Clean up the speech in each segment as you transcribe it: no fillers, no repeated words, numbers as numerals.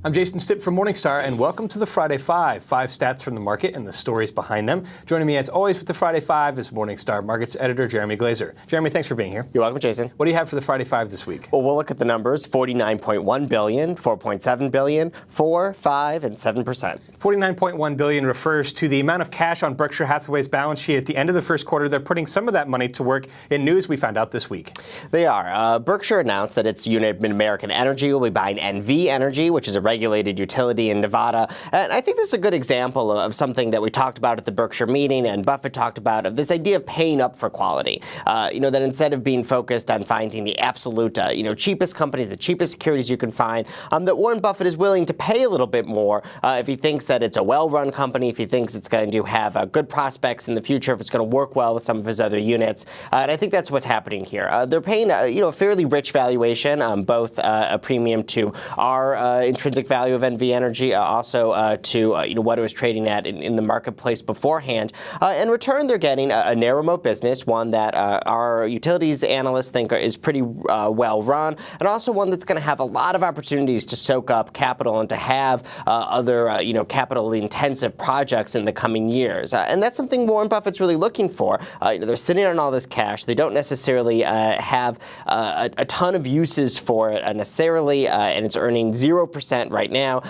I'm Jason Stipp from Morningstar, and welcome to the Friday Five. 5 stats from the market and the stories behind them. Joining me, as always, with the Friday Five is Morningstar Markets editor Jeremy Glazer. Jeremy, thanks for being here. You're welcome, Jason. What do you have for the Friday Five this week? Well, we'll look at the numbers: 49.1 billion, 4.7 billion, 4, 5, and 7%. 49.1 billion refers to the amount of cash on Berkshire Hathaway's balance sheet at the end of the first quarter. They're putting some of that money to work in news we found out this week. They are. Berkshire announced that its unit Mid-American Energy will be buying NV Energy, which is a regulated utility in Nevada. And I think this is a good example of something that we talked about at the Berkshire meeting and Buffett talked about, of this idea of paying up for quality. That instead of being focused on finding the absolute, cheapest companies, the cheapest securities you can find, that Warren Buffett is willing to pay a little bit more if he thinks that it's a well-run company, if he thinks it's going to have good prospects in the future, if it's going to work well with some of his other units. And I think that's what's happening here. They're paying a fairly rich valuation, both a premium to our intrinsic value of NV Energy, also to what it was trading at in the marketplace beforehand. In return, they're getting a narrow moat business, one that our utilities analysts think is pretty well run, and also one that's going to have a lot of opportunities to soak up capital and to have other capital intensive projects in the coming years. And that's something Warren Buffett's really looking for. They're sitting on all this cash. They don't necessarily have a ton of uses for it necessarily, and it's earning 0% right now.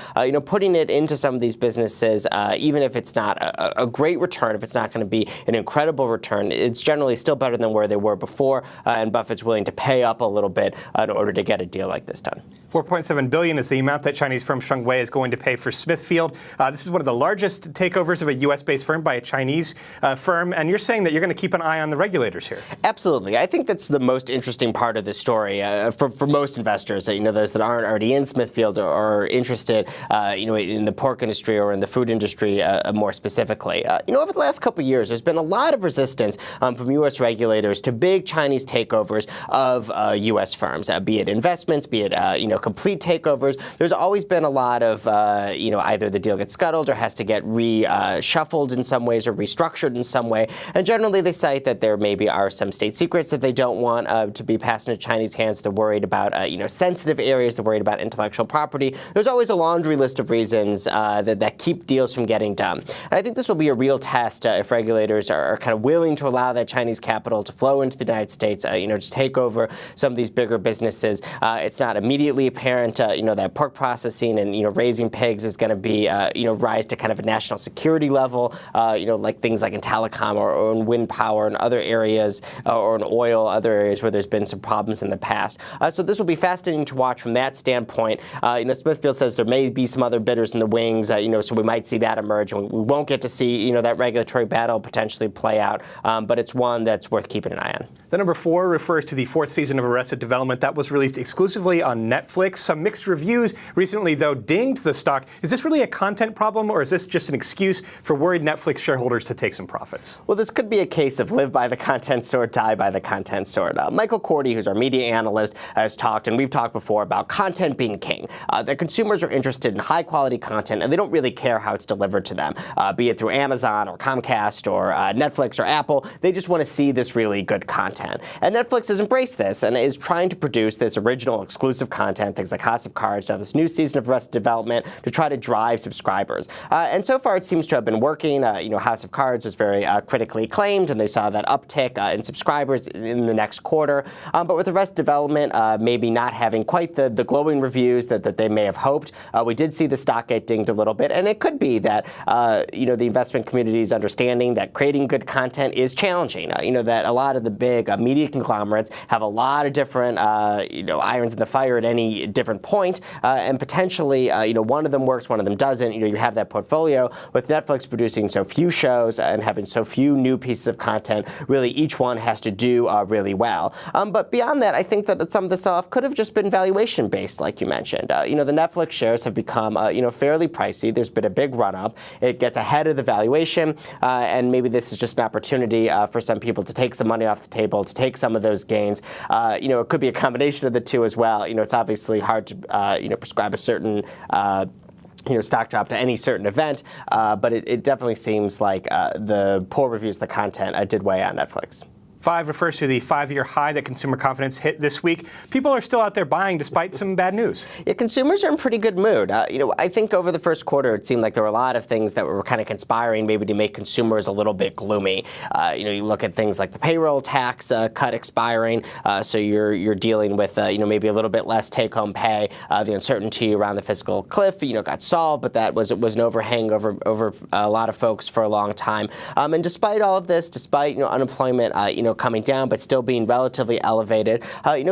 Putting it into some of these businesses, even if it's not a great return, if it's not going to be an incredible return, it's generally still better than where they were before, and Buffett's willing to pay up a little bit in order to get a deal like this done. $4.7 billion is the amount that Chinese firm Shengwei is going to pay for Smithfield. This is one of the largest takeovers of a U.S.-based firm by a Chinese firm, and you're saying that you're going to keep an eye on the regulators here. Absolutely. I think that's the most interesting part of this story for most investors. Those that aren't already in Smithfield or interested, in the pork industry or in the food industry more specifically. Over the last couple of years, there's been a lot of resistance from U.S. regulators to big Chinese takeovers of U.S. firms, be it investments, be it complete takeovers. There's always been a lot of either the deal gets scuttled or has to get reshuffled in some ways or restructured in some way. And generally, they cite that there maybe are some state secrets that they don't want to be passed into Chinese hands. They're worried about sensitive areas. They're worried about intellectual property. There's always a laundry list of reasons that keep deals from getting done. And I think this will be a real test if regulators are kind of willing to allow that Chinese capital to flow into the United States, to take over some of these bigger businesses. It's not immediately apparent, that pork processing and, raising pigs is going to be, rise to kind of a national security level, like things like in telecom or in wind power and other areas, or in oil, other areas where there's been some problems in the past. So this will be fascinating to watch from that standpoint. Smithfield says there may be some other bidders in the wings, so we might see that emerge. And we won't get to see, that regulatory battle potentially play out, but it's one that's worth keeping an eye on. The number 4 refers to the 4th season of Arrested Development that was released exclusively on Netflix. Some mixed reviews recently, though, dinged the stock. Is this really a content problem, or is this just an excuse for worried Netflix shareholders to take some profits? Well, this could be a case of live by the content sword, die by the content sword. Michael Cordy, who's our media analyst, has talked, and we've talked before, about content being king. That consumers are interested in high-quality content, and they don't really care how it's delivered to them, be it through Amazon or Comcast or Netflix or Apple. They just want to see this really good content. And Netflix has embraced this and is trying to produce this original exclusive content, things like House of Cards, now this new season of Arrested Development, to try to drive subscribers. And so far, it seems to have been working. House of Cards was very critically acclaimed, and they saw that uptick in subscribers in the next quarter. But with Arrested Development maybe not having quite the glowing reviews that they may have hoped, we did see the stock get dinged a little bit. And it could be that, the investment community's understanding that creating good content is challenging. That a lot of the big media conglomerates have a lot of different, irons in the fire at any different point. And potentially, one of them works, one of them doesn't. You have that portfolio. With Netflix producing so few shows and having so few new pieces of content, really each one has to do really well. But beyond that, I think that some of the sell-off could have just been valuation-based, like you mentioned. The Netflix shares have become, fairly pricey. There's been a big run-up. It gets ahead of the valuation, and maybe this is just an opportunity for some people to take some money off the table, to take some of those gains. It could be a combination of the two as well. It's obviously hard to, prescribe a certain stock drop to any certain event, but it definitely seems like the poor reviews of the content did weigh on Netflix. 5 refers to the 5-year high that consumer confidence hit this week. People are still out there buying despite some bad news. Yeah, consumers are in pretty good mood. I think over the first quarter, it seemed like there were a lot of things that were kind of conspiring maybe to make consumers a little bit gloomy. You look at things like the payroll tax cut expiring, so you're dealing with maybe a little bit less take-home pay. The uncertainty around the fiscal cliff, got solved, but that was an overhang over a lot of folks for a long time. And despite all of this, despite unemployment coming down but still being relatively elevated,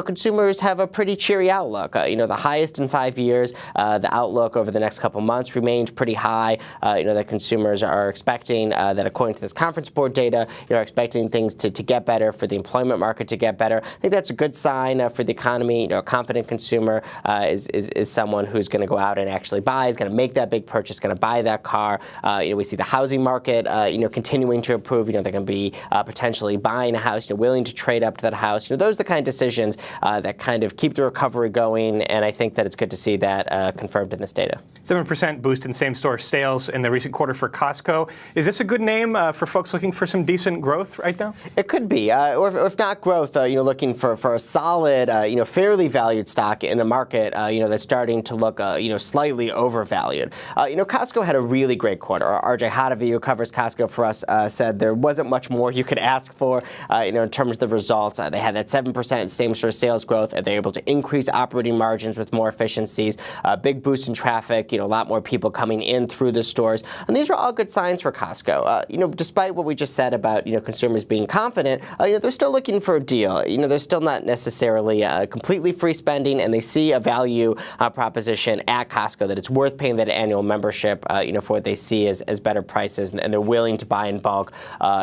consumers have a pretty cheery outlook. The highest in 5 years. The outlook over the next couple months remains pretty high. That consumers are expecting that, according to this conference board data, are expecting things to get better, for the employment market to get better. I think that's a good sign for the economy. A confident consumer is someone who's going to go out and actually buy, is going to make that big purchase, going to buy that car. We see the housing market, continuing to improve. They're going to be potentially buying a house, willing to trade up to that house. Those are the kind of decisions that kind of keep the recovery going, and I think that it's good to see that confirmed in this data. 7% boost in same-store sales in the recent quarter for Costco. Is this a good name for folks looking for some decent growth right now? It could be, or if not growth, looking for a solid, fairly valued stock in a market, that's starting to look, slightly overvalued. Costco had a really great quarter. RJ Hadavi, who covers Costco for us, said there wasn't much more you could ask for, in terms of the results. They had that 7% same-store sales growth, and they're able to increase operating margins with more efficiencies, big boost in traffic, a lot more people coming in through the stores. And these are all good signs for Costco. Despite what we just said about, consumers being confident, they're still looking for a deal. They're still not necessarily completely free spending, and they see a value proposition at Costco that it's worth paying that annual membership, for what they see as better prices, and they're willing to buy in bulk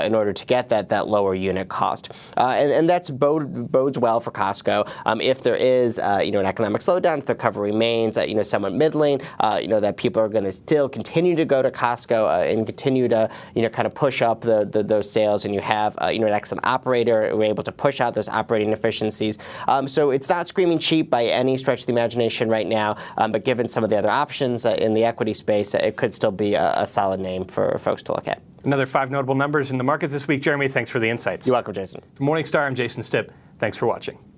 in order to get that lower unit cost. And that's bodes well for Costco. If there is, an economic slowdown, if the recovery remains, somewhat middling, that people are going to still continue to go to Costco and continue to, kind of push up those sales, and you have, an excellent operator. We're able to push out those operating efficiencies. So it's not screaming cheap by any stretch of the imagination right now, but given some of the other options in the equity space, it could still be a solid name for folks to look at. Another 5 notable numbers in the markets this week. Jeremy, thanks for the insights. You're welcome, Jason. From Morningstar, I'm Jason Stipp. Thanks for watching.